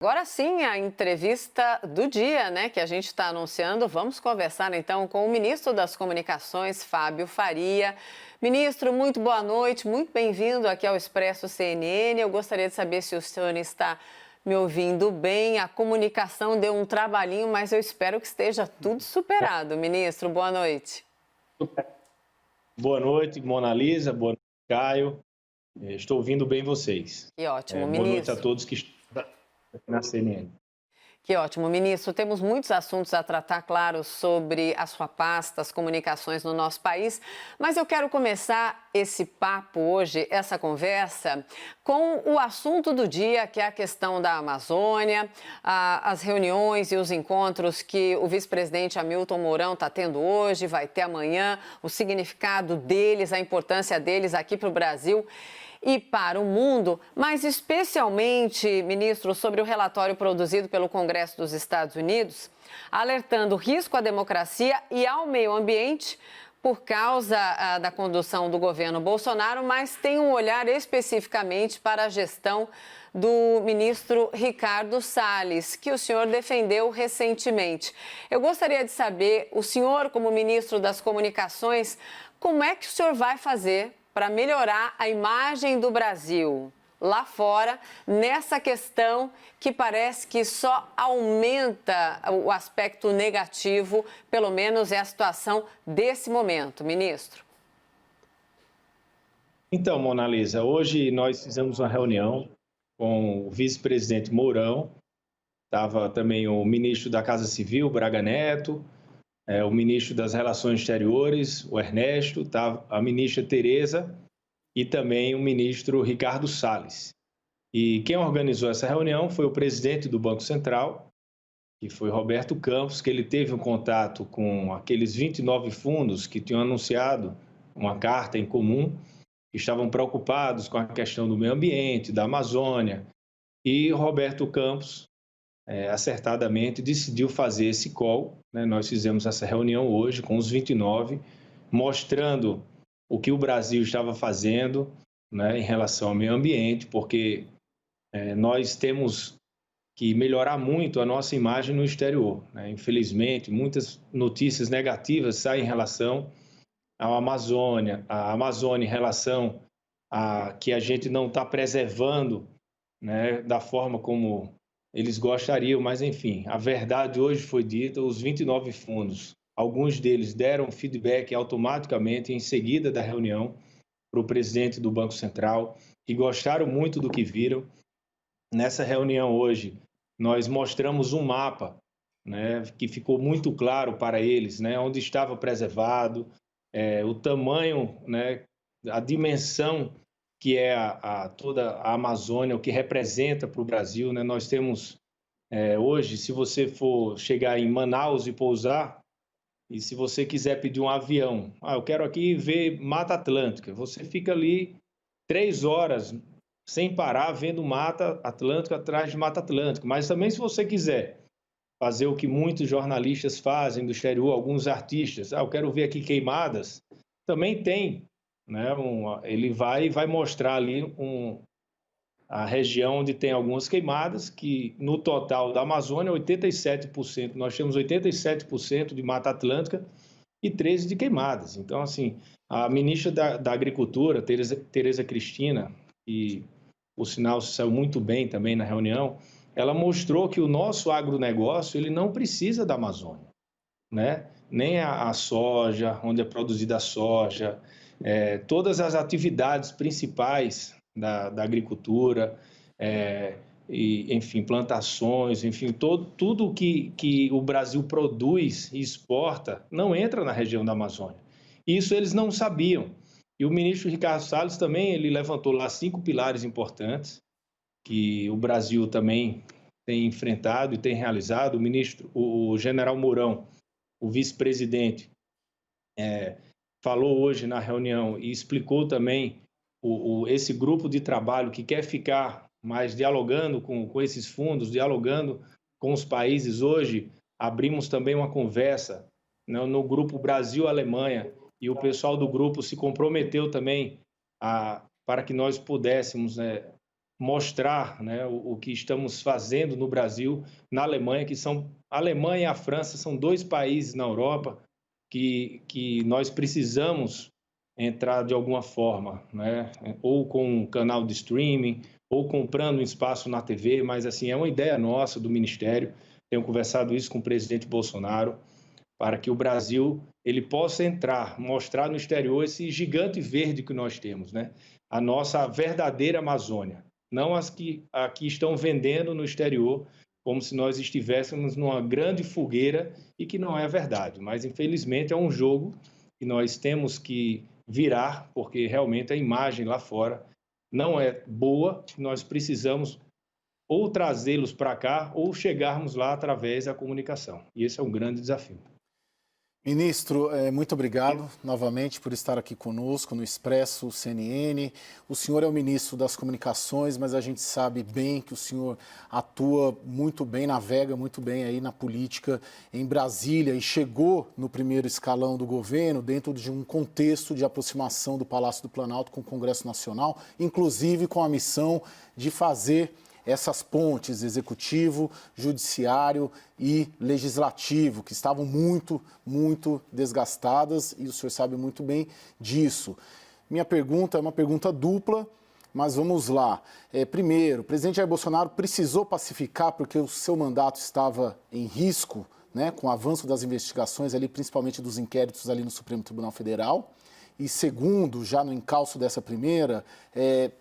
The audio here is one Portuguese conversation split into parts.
Agora sim, a entrevista do dia, né, que a gente está anunciando. Vamos conversar então com o ministro das Comunicações, Fábio Faria. Ministro, muito boa noite, muito bem-vindo aqui ao Expresso CNN. Eu gostaria de saber se o senhor está me ouvindo bem. A comunicação deu um trabalhinho, mas eu espero que esteja tudo superado. Ministro, boa noite. Boa noite, Mona Lisa, boa noite, Caio. Estou ouvindo bem vocês. Que ótimo, Boa noite a ministro. todos que estão na CNN. Que ótimo, ministro. Temos muitos assuntos a tratar, claro, sobre a sua pasta, as comunicações no nosso país, mas eu quero começar esse papo hoje, essa conversa, com o assunto do dia, que é a questão da Amazônia, as reuniões e os encontros que o vice-presidente Hamilton Mourão está tendo hoje, vai ter amanhã, o significado deles, a importância deles aqui para o Brasil e para o mundo, mas especialmente, ministro, sobre o relatório produzido pelo Congresso dos Estados Unidos, alertando risco à democracia e ao meio ambiente por causa da condução do governo Bolsonaro, mas tem um olhar especificamente para a gestão do ministro Ricardo Salles, que o senhor defendeu recentemente. Eu gostaria de saber, o senhor, como ministro das Comunicações, como é que o senhor vai fazer para melhorar a imagem do Brasil lá fora, nessa questão que parece que só aumenta o aspecto negativo, pelo menos é a situação desse momento, ministro? Então, Mona Lisa, hoje nós fizemos uma reunião com o vice-presidente Mourão, estava também o ministro da Casa Civil, Braga Neto, o ministro das Relações Exteriores, o Ernesto, a ministra Tereza e também o ministro Ricardo Salles. E quem organizou essa reunião foi o presidente do Banco Central, que foi Roberto Campos, que ele teve um contato com aqueles 29 fundos que tinham anunciado uma carta em comum, que estavam preocupados com a questão do meio ambiente, da Amazônia, e Roberto Campos acertadamente decidiu fazer esse call, né? Nós fizemos essa reunião hoje com os 29, mostrando o que o Brasil estava fazendo, né, em relação ao meio ambiente, porque nós temos que melhorar muito a nossa imagem no exterior, né? Infelizmente, muitas notícias negativas saem em relação à Amazônia, em relação a que a gente não está preservando, né, da forma como eles gostariam, mas enfim, a verdade hoje foi dita, os 29 fundos, alguns deles deram feedback automaticamente em seguida da reunião para o presidente do Banco Central e gostaram muito do que viram. Nessa reunião hoje, nós mostramos um mapa, né, que ficou muito claro para eles, né, onde estava preservado, o tamanho, né, a dimensão que é toda a Amazônia, o que representa para o Brasil, né? Nós temos, hoje, se você for chegar em Manaus e pousar, e se você quiser pedir um avião, eu quero aqui ver Mata Atlântica, você fica ali 3 horas sem parar vendo Mata Atlântica atrás de Mata Atlântica. Mas também se você quiser fazer o que muitos jornalistas fazem do exterior, alguns artistas, eu quero ver aqui queimadas, também tem, né? Ele vai mostrar ali a região onde tem algumas queimadas, que no total da Amazônia, 87%, nós temos 87% de Mata Atlântica e 13% de queimadas. Então, assim, a ministra da Agricultura, Tereza Cristina, que, por sinal, saiu muito bem também na reunião, ela mostrou que o nosso agronegócio ele não precisa da Amazônia, né? Nem a soja, onde é produzida a soja, todas as atividades principais da agricultura, e, enfim, plantações, enfim, tudo que o Brasil produz e exporta não entra na região da Amazônia. Isso eles não sabiam. E o ministro Ricardo Salles também ele levantou lá 5 pilares importantes que o Brasil também tem enfrentado e tem realizado. O general Mourão, o vice-presidente, falou hoje na reunião e explicou também esse grupo de trabalho que quer ficar mais dialogando com esses fundos, dialogando com os países. Hoje abrimos também uma conversa, né, no grupo Brasil-Alemanha, e o pessoal do grupo se comprometeu também para que nós pudéssemos, né, mostrar, né, o que estamos fazendo no Brasil, na Alemanha, a Alemanha e a França são dois países na Europa que nós precisamos entrar de alguma forma, né? Ou com um canal de streaming, ou comprando um espaço na TV, mas assim, é uma ideia nossa do Ministério, tenho conversado isso com o presidente Bolsonaro, para que o Brasil ele possa entrar, mostrar no exterior esse gigante verde que nós temos, né? A nossa verdadeira Amazônia, não as que aqui estão vendendo no exterior, como se nós estivéssemos numa grande fogueira e que não é verdade. Mas, infelizmente, é um jogo que nós temos que virar, porque realmente a imagem lá fora não é boa, nós precisamos ou trazê-los para cá ou chegarmos lá através da comunicação. E esse é um grande desafio. Ministro, muito obrigado novamente por estar aqui conosco no Expresso CNN. O senhor é o ministro das Comunicações, mas a gente sabe bem que o senhor atua muito bem, navega muito bem aí na política em Brasília e chegou no primeiro escalão do governo dentro de um contexto de aproximação do Palácio do Planalto com o Congresso Nacional, inclusive com a missão de fazer essas pontes executivo, judiciário e legislativo, que estavam muito desgastadas, e o senhor sabe muito bem disso. Minha pergunta é uma pergunta dupla, mas vamos lá. Primeiro, o presidente Jair Bolsonaro precisou pacificar porque o seu mandato estava em risco, né, com o avanço das investigações, ali, principalmente dos inquéritos ali no Supremo Tribunal Federal. E segundo, já no encalço dessa primeira,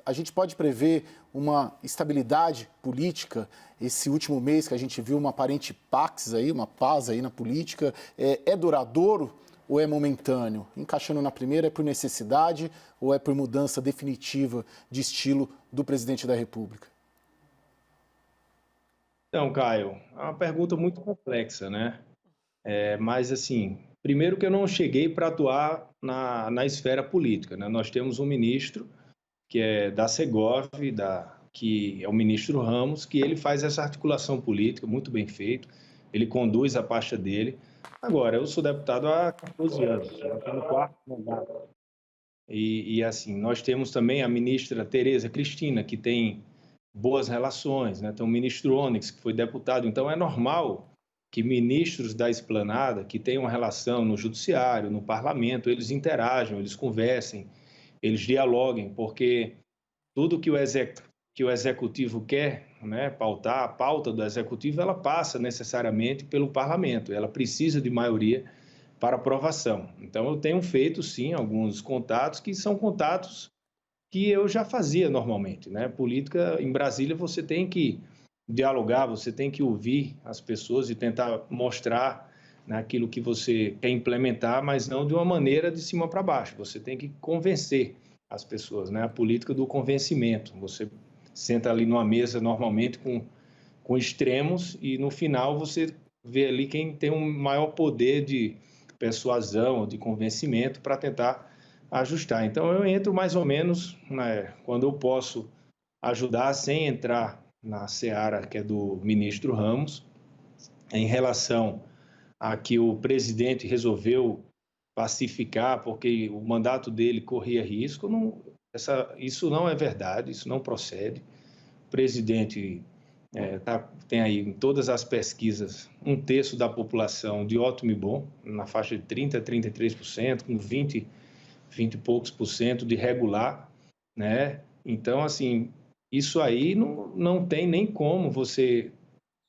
a gente pode prever uma estabilidade política. Esse último mês que a gente viu uma aparente pax aí, uma paz aí na política, é duradouro ou é momentâneo? Encaixando na primeira, é por necessidade ou é por mudança definitiva de estilo do presidente da República? Então, Caio, é uma pergunta muito complexa, né? Mas, assim, primeiro que eu não cheguei para atuar na esfera política, né? Nós temos um ministro que é da Segov, que é o ministro Ramos, que ele faz essa articulação política muito bem feito, ele conduz a pasta dele. Agora, eu sou deputado há 14 anos, já estou no quarto mandato. E, assim, nós temos também a ministra Tereza Cristina, que tem boas relações, né? Tem o ministro Onyx, que foi deputado, então é normal que ministros da esplanada, que têm uma relação no judiciário, no parlamento, eles interajam, eles conversem, eles dialoguem, porque tudo que o executivo quer, né, pautar, a pauta do executivo, ela passa necessariamente pelo parlamento, ela precisa de maioria para aprovação. Então, eu tenho feito, sim, alguns contatos que são contatos que eu já fazia normalmente, né? Política em Brasília, você tem que dialogar, você tem que ouvir as pessoas e tentar mostrar, né, aquilo que você quer implementar, mas não de uma maneira de cima para baixo. Você tem que convencer as pessoas, né? A política do convencimento. Você senta ali numa mesa normalmente com extremos e no final você vê ali quem tem um maior poder de persuasão, de convencimento para tentar ajustar. Então eu entro mais ou menos, né, quando eu posso ajudar sem entrar na seara que é do ministro Ramos, em relação a que o presidente resolveu pacificar porque o mandato dele corria risco, isso não é verdade, isso não procede. O presidente tem aí em todas as pesquisas 1/3 da população de ótimo e bom, na faixa de 30% a 33%, com 20 e poucos por cento de regular, né? Então, assim, isso aí não tem nem como você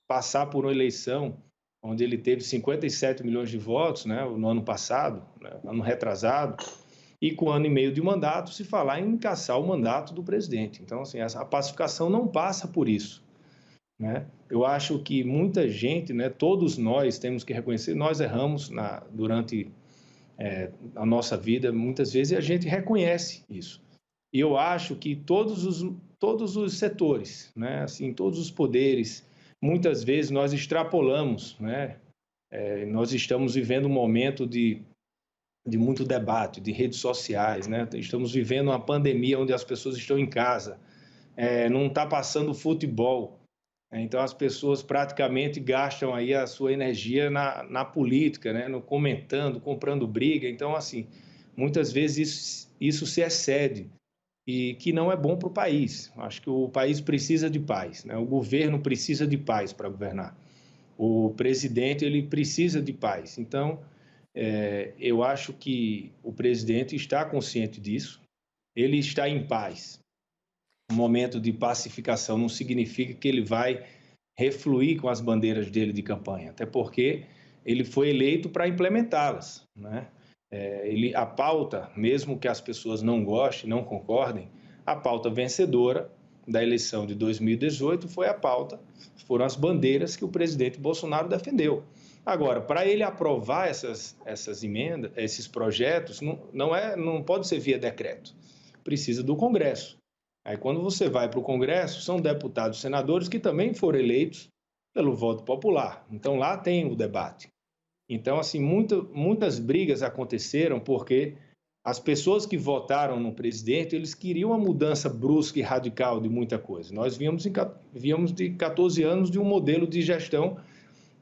passar por uma eleição onde ele teve 57 milhões de votos, né, no ano passado, né, ano retrasado, e com 1 ano e meio de mandato, se falar em cassar o mandato do presidente. Então, assim, a pacificação não passa por isso, né? Eu acho que muita gente, né, todos nós temos que reconhecer, nós erramos durante a nossa vida, muitas vezes, e a gente reconhece isso. E eu acho que todos os setores, né, assim, todos os poderes, muitas vezes nós extrapolamos, né? Nós estamos vivendo um momento de muito debate, de redes sociais, né? Estamos vivendo uma pandemia onde as pessoas estão em casa, não está passando futebol, então as pessoas praticamente gastam aí a sua energia na política, né? No comentando, comprando briga. Então, assim, muitas vezes isso se excede. e que não é bom para o país. Acho que o país precisa de paz, né? O governo precisa de paz para governar. O presidente ele precisa de paz. Então, eu acho que o presidente está consciente disso. Ele está em paz. Um momento de pacificação não significa que ele vai refluir com as bandeiras dele de campanha, até porque ele foi eleito para implementá-las, né? A pauta, mesmo que as pessoas não gostem, não concordem, a pauta vencedora da eleição de 2018 foram as bandeiras que o presidente Bolsonaro defendeu. Agora, para ele aprovar essas emendas, esses projetos, não pode ser via decreto, precisa do Congresso. Aí, quando você vai para o Congresso, são deputados e senadores que também foram eleitos pelo voto popular. Então, lá tem o debate. Então, assim, muitas brigas aconteceram porque as pessoas que votaram no presidente, eles queriam uma mudança brusca e radical de muita coisa. Nós víamos de 14 anos de um modelo de gestão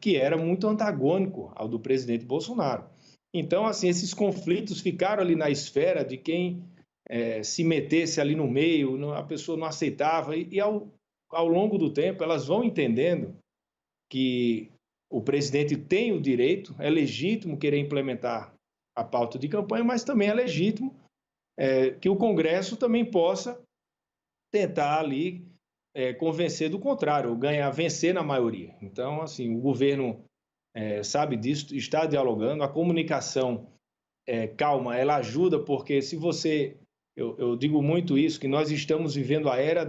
que era muito antagônico ao do presidente Bolsonaro. Então, assim, esses conflitos ficaram ali na esfera de quem se metesse ali no meio, a pessoa não aceitava, e ao longo do tempo elas vão entendendo que o presidente tem o direito, é legítimo querer implementar a pauta de campanha, mas também é legítimo que o Congresso também possa tentar ali convencer do contrário, vencer na maioria. Então, assim, o governo sabe disso, está dialogando, a comunicação calma, ela ajuda, porque se você... Eu digo muito isso, que nós estamos vivendo a era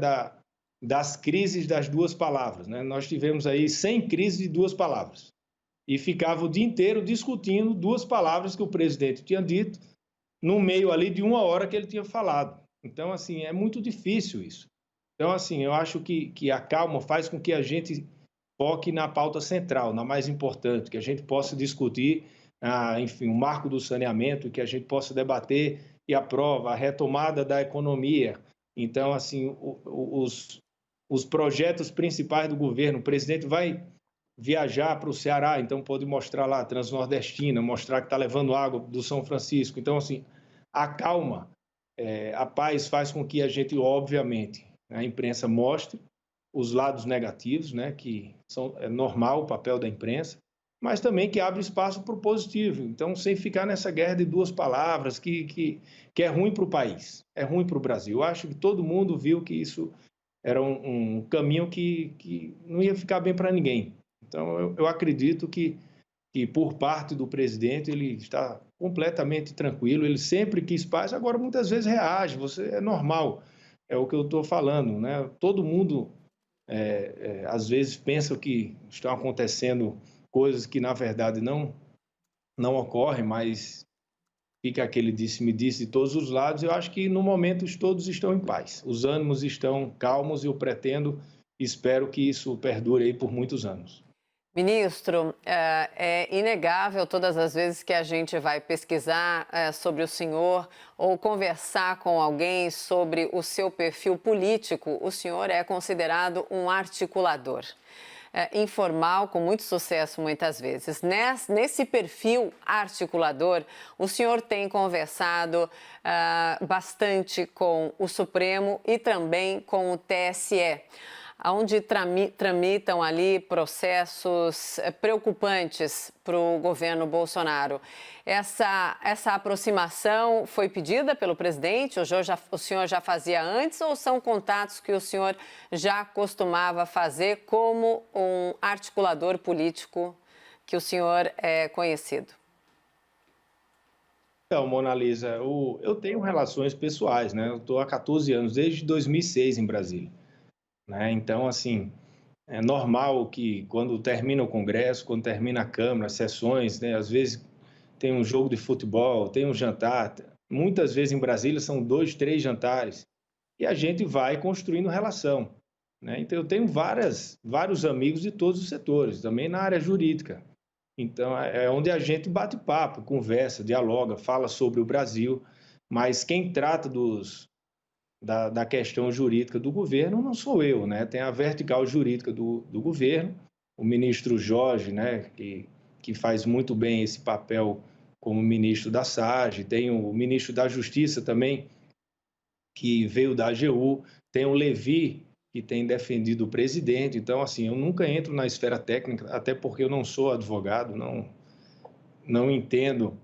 das crises das duas palavras, né? Nós tivemos aí 100 crises de duas palavras e ficava o dia inteiro discutindo duas palavras que o presidente tinha dito no meio ali de 1 hora que ele tinha falado. Então, assim, é muito difícil isso. Então, assim, eu acho que a calma faz com que a gente foque na pauta central, na mais importante, que a gente possa discutir, enfim, o marco do saneamento, que a gente possa debater e aprova a retomada da economia. Então, assim, os projetos principais do governo, o presidente vai viajar para o Ceará, então pode mostrar lá a Transnordestina, mostrar que está levando água do São Francisco. Então, assim, a calma, a paz faz com que a gente, obviamente, a imprensa mostre os lados negativos, né, que é normal o papel da imprensa, mas também que abre espaço para o positivo. Então, sem ficar nessa guerra de duas palavras, que é ruim para o país, é ruim para o Brasil. Eu acho que todo mundo viu que isso era um caminho que não ia ficar bem para ninguém. Então, eu acredito que por parte do presidente ele está completamente tranquilo, ele sempre quis paz, agora muitas vezes reage, é normal, é o que eu estou falando, né? Todo mundo, às vezes, pensa que estão acontecendo coisas que, na verdade, não ocorrem, mas fica aquele disse-me-disse de todos os lados. Eu acho que, no momento, todos estão em paz. Os ânimos estão calmos e eu espero que isso perdure aí por muitos anos. Ministro, é inegável todas as vezes que a gente vai pesquisar sobre o senhor ou conversar com alguém sobre o seu perfil político, o senhor é considerado um articulador. Informal, com muito sucesso muitas vezes. Nesse perfil articulador, o senhor tem conversado bastante com o Supremo e também com o TSE, onde tramitam ali processos preocupantes para o governo Bolsonaro. Essa aproximação foi pedida pelo presidente? O senhor já fazia antes ou são contatos que o senhor já costumava fazer como um articulador político que o senhor é conhecido? Então, Mona Lisa, eu tenho relações pessoais, né? Eu estou há 14 anos, desde 2006 em Brasília. Né? Então, assim, é normal que quando termina o Congresso, quando termina a Câmara, sessões, né? Às vezes tem um jogo de futebol, tem um jantar. Muitas vezes em Brasília são 2, 3 jantares. E a gente vai construindo relação. Né? Então, eu tenho vários amigos de todos os setores, também na área jurídica. Então, é onde a gente bate papo, conversa, dialoga, fala sobre o Brasil. Mas quem trata da questão jurídica do governo não sou eu, né? Tem a vertical jurídica do governo, o ministro Jorge, né, que faz muito bem esse papel como ministro da SAGE, tem o ministro da Justiça também, que veio da AGU, tem o Levi, que tem defendido o presidente. Então, assim, eu nunca entro na esfera técnica, até porque eu não sou advogado, não entendo,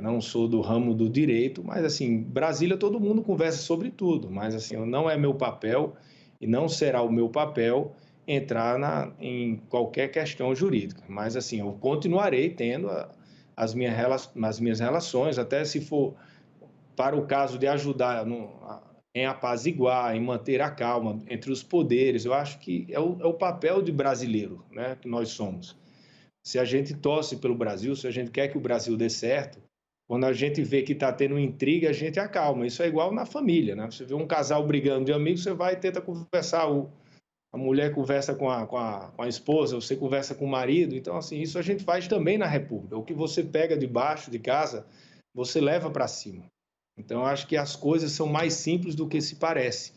não sou do ramo do direito, mas, assim, Brasília todo mundo conversa sobre tudo, mas, assim, não é meu papel e não será o meu papel entrar em qualquer questão jurídica. Mas, assim, eu continuarei tendo as minhas relações, até se for para o caso de ajudar em apaziguar, em manter a calma entre os poderes. Eu acho que é o papel de brasileiro, né, que nós somos. Se a gente torce pelo Brasil, se a gente quer que o Brasil dê certo, quando a gente vê que está tendo intriga, a gente acalma. Isso é igual na família, né? Você vê um casal brigando de amigos, você vai e tenta conversar. A mulher conversa com a esposa, você conversa com o marido. Então, assim, isso a gente faz também na República. O que você pega debaixo de casa, você leva para cima. Então, eu acho que as coisas são mais simples do que se parece.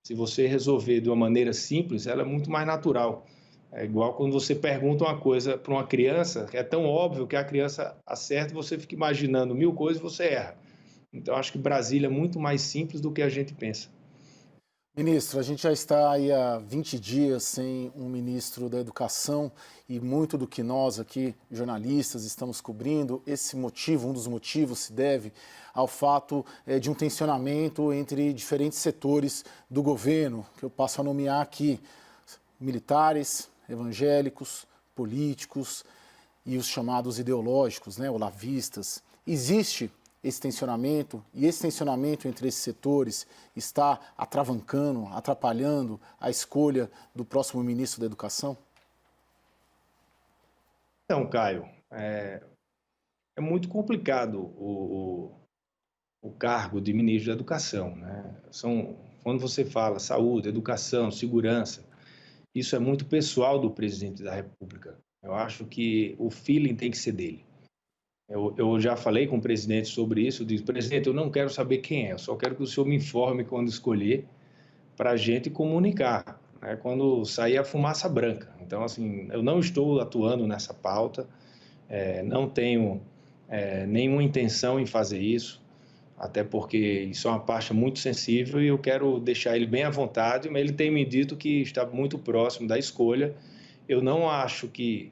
Se você resolver de uma maneira simples, ela é muito mais natural. É igual quando você pergunta uma coisa para uma criança, que é tão óbvio que a criança acerta, você fica imaginando 1000 coisas e você erra. Então, acho que Brasília é muito mais simples do que a gente pensa. Ministro, a gente já está aí há 20 dias sem um ministro da Educação e muito do que nós aqui, jornalistas, estamos cobrindo, esse motivo, um dos motivos se deve ao fato de um tensionamento entre diferentes setores do governo, que eu passo a nomear aqui, militares, evangélicos, políticos e os chamados ideológicos, né, olavistas. Existe esse tensionamento, e esse tensionamento entre esses setores está atravancando, atrapalhando a escolha do próximo ministro da Educação? Então, Caio, é muito complicado o cargo de ministro da Educação, né? Quando você fala saúde, educação, segurança, isso é muito pessoal do presidente da República. Eu acho que o feeling tem que ser dele. Eu já falei com o presidente sobre isso, disse, presidente, eu não quero saber quem é, eu só quero que o senhor me informe quando escolher para a gente comunicar, né, quando sair a fumaça branca. Então, assim, eu não estou atuando nessa pauta, não tenho nenhuma intenção em fazer isso, até porque isso é uma pasta muito sensível e eu quero deixar ele bem à vontade, mas ele tem me dito que está muito próximo da escolha. Eu não acho que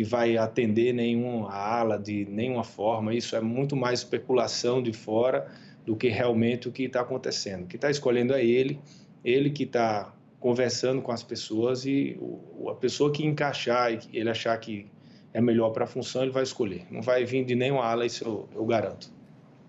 vai atender nenhuma ala de nenhuma forma, isso é muito mais especulação de fora do que realmente o que está acontecendo. O que está escolhendo é ele que está conversando com as pessoas e a pessoa que encaixar e ele achar que é melhor para a função, ele vai escolher. Não vai vir de nenhuma ala, isso eu garanto.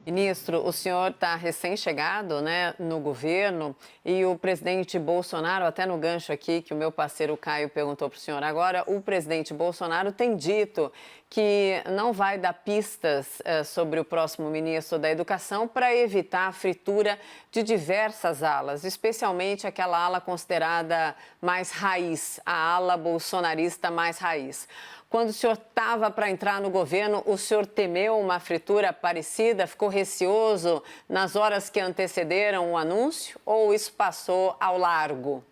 Ministro, o senhor está recém-chegado, né, no governo e o presidente Bolsonaro, até no gancho aqui que o meu parceiro Caio perguntou para o senhor agora, o presidente Bolsonaro tem dito que não vai dar pistas sobre o próximo ministro da Educação para evitar a fritura de diversas alas, especialmente aquela ala considerada mais raiz, a ala bolsonarista mais raiz. Quando o senhor estava para entrar no governo, o senhor temeu uma fritura parecida? Ficou receoso nas horas que antecederam o anúncio? Ou isso passou ao largo?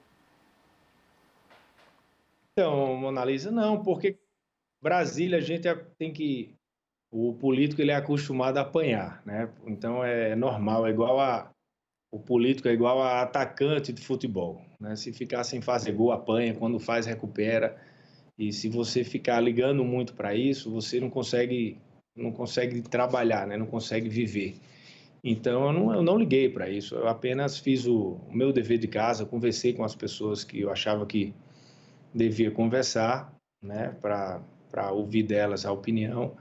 Então, Mona Lisa, não, porque Brasília a gente tem que... O político ele é acostumado a apanhar, né? Então é normal, o político é igual a atacante de futebol, né? Se ficar sem fazer gol, apanha, quando faz, recupera. E se você ficar ligando muito para isso, você não consegue trabalhar, né? Não consegue viver. Então, eu não liguei para isso, eu apenas fiz o meu dever de casa, conversei com as pessoas que eu achava que devia conversar, né? Para ouvir delas a opinião.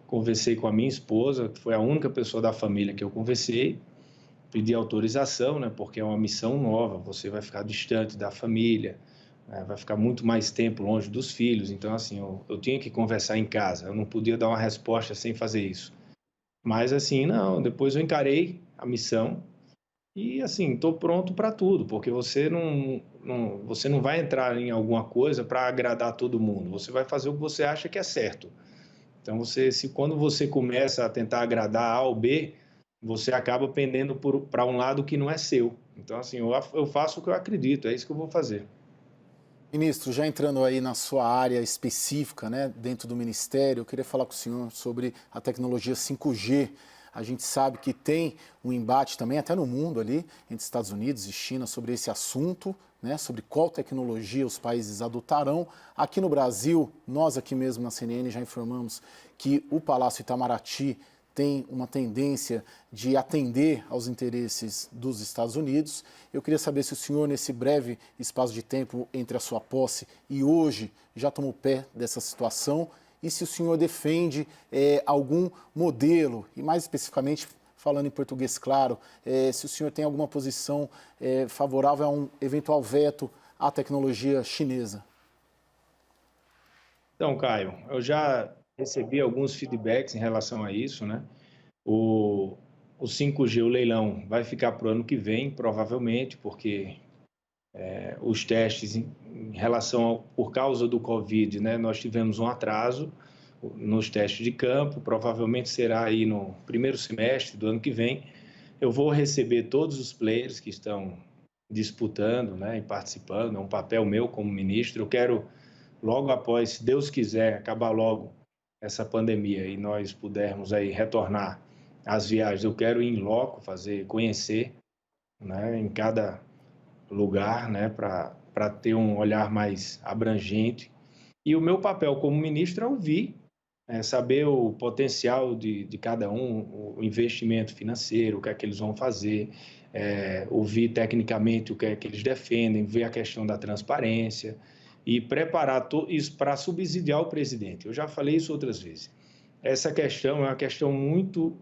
Conversei com a minha esposa, que foi a única pessoa da família que eu conversei, pedi autorização, né? Porque é uma missão nova, você vai ficar distante da família, vai ficar muito mais tempo longe dos filhos, então assim, eu tinha que conversar em casa, eu não podia dar uma resposta sem fazer isso. Mas assim, não, depois eu encarei a missão e assim, estou pronto para tudo, porque você não vai entrar em alguma coisa para agradar todo mundo, você vai fazer o que você acha que é certo. Então, quando você começa a tentar agradar A ou B, você acaba pendendo para um lado que não é seu. Então, assim, eu faço o que eu acredito, é isso que eu vou fazer. Ministro, já entrando aí na sua área específica, né, dentro do Ministério, eu queria falar com o senhor sobre a tecnologia 5G. A gente sabe que tem um embate também, até no mundo ali, entre Estados Unidos e China sobre esse assunto, né, sobre qual tecnologia os países adotarão. Aqui no Brasil, nós aqui mesmo na CNN já informamos que o Palácio Itamaraty tem uma tendência de atender aos interesses dos Estados Unidos. Eu queria saber se o senhor, nesse breve espaço de tempo entre a sua posse e hoje, já tomou pé dessa situação e se o senhor defende algum modelo, e mais especificamente, falando em português claro, se o senhor tem alguma posição favorável a um eventual veto à tecnologia chinesa. Então, Caio, eu já recebi alguns feedbacks em relação a isso, né? O 5G, o leilão, vai ficar para o ano que vem, provavelmente, porque os testes em relação por causa do Covid, né? Nós tivemos um atraso nos testes de campo, provavelmente será aí no primeiro semestre do ano que vem. Eu vou receber todos os players que estão disputando, né, e participando, é um papel meu como ministro. Eu quero, logo após, se Deus quiser, acabar logo essa pandemia e nós pudermos aí retornar às viagens, eu quero ir em loco, conhecer, né, em cada lugar, né, para ter um olhar mais abrangente. E o meu papel como ministro é ouvir, saber o potencial de cada um, o investimento financeiro, o que é que eles vão fazer, ouvir tecnicamente o que é que eles defendem, ver a questão da transparência e preparar isso para subsidiar o presidente. Eu já falei isso outras vezes. Essa questão é uma questão muito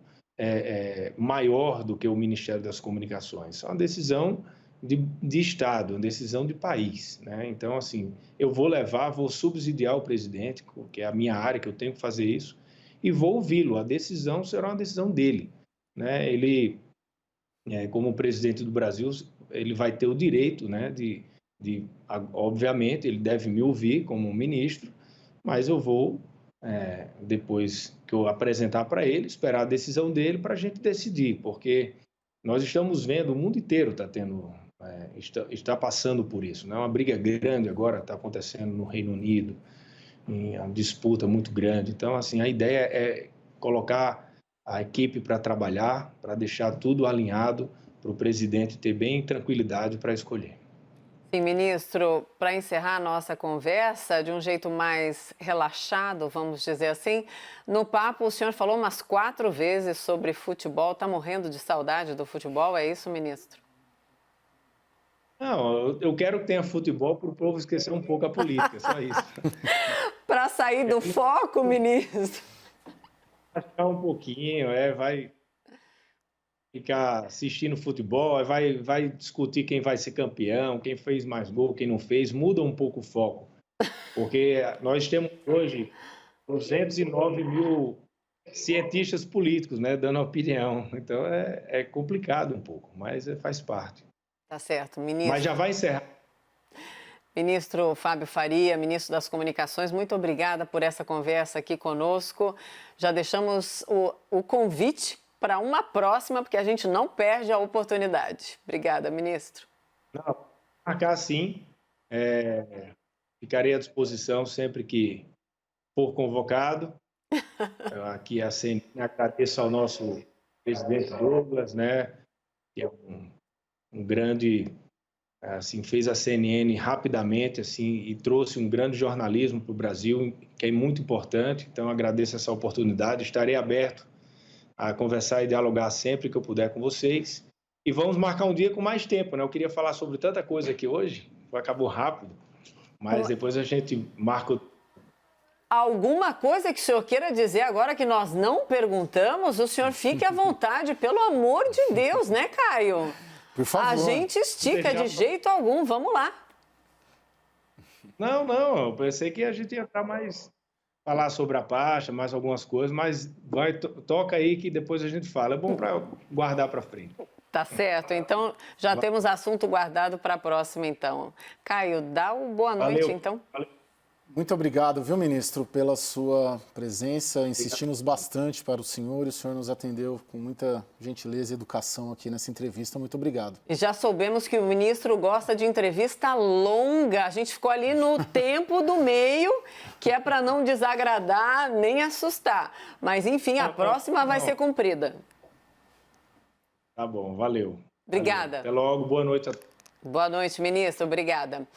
maior do que o Ministério das Comunicações. É uma decisão de Estado, uma decisão de país, né? Então, assim, eu vou subsidiar o presidente, que é a minha área, que eu tenho que fazer isso, e vou ouvi-lo. A decisão será uma decisão dele, né? Ele, como presidente do Brasil, ele vai ter o direito, né, obviamente, ele deve me ouvir como ministro, mas eu vou, depois que eu apresentar para ele, esperar a decisão dele para a gente decidir, porque nós estamos vendo, o mundo inteiro está passando por isso, né? Uma briga grande agora está acontecendo no Reino Unido, uma disputa muito grande. Então, assim, a ideia é colocar a equipe para trabalhar, para deixar tudo alinhado, para o presidente ter bem tranquilidade para escolher. Sim, ministro, para encerrar a nossa conversa de um jeito mais relaxado, vamos dizer assim, no papo o senhor falou umas 4 vezes sobre futebol, está morrendo de saudade do futebol, é isso, ministro? Não, eu quero que tenha futebol para o povo esquecer um pouco a política, só isso. Para sair do foco, ministro? Achar um pouquinho, vai ficar assistindo futebol, vai discutir quem vai ser campeão, quem fez mais gol, quem não fez, muda um pouco o foco. Porque nós temos hoje 209 mil cientistas políticos, né, dando opinião. Então é complicado um pouco, mas faz parte. Tá certo, ministro. Mas já vai encerrar. Ministro Fábio Faria, ministro das Comunicações, muito obrigada por essa conversa aqui conosco. Já deixamos o convite para uma próxima, porque a gente não perde a oportunidade. Obrigada, ministro. Não, marcar sim. Ficarei à disposição sempre que for convocado. Aqui a CNN, agradeço ao nosso presidente Douglas, né, que é um grande, assim, fez a CNN rapidamente, assim, e trouxe um grande jornalismo para o Brasil, que é muito importante. Então, agradeço essa oportunidade. Estarei aberto a conversar e dialogar sempre que eu puder com vocês. E vamos marcar um dia com mais tempo, né? Eu queria falar sobre tanta coisa aqui hoje, acabou rápido, mas depois a gente marca. Alguma coisa que o senhor queira dizer agora que nós não perguntamos, o senhor fique à vontade, pelo amor de Deus, né, Caio? Por favor. A gente estica de jeito algum, vamos lá. Não, eu pensei que a gente ia entrar mais, falar sobre a pasta, mais algumas coisas, mas toca aí que depois a gente fala. É bom para guardar para frente. Tá certo, então já temos assunto guardado para a próxima, então. Caio, dá uma boa noite, Valeu. então. Valeu. Muito obrigado, viu, ministro, pela sua presença. Insistimos bastante para o senhor e o senhor nos atendeu com muita gentileza e educação aqui nessa entrevista. Muito obrigado. E já soubemos que o ministro gosta de entrevista longa. A gente ficou ali no tempo do meio, que é para não desagradar nem assustar. Mas, enfim, a próxima vai ser cumprida. Tá bom, valeu. Obrigada. Valeu. Até logo, boa noite a todos. Boa noite, ministro. Obrigada.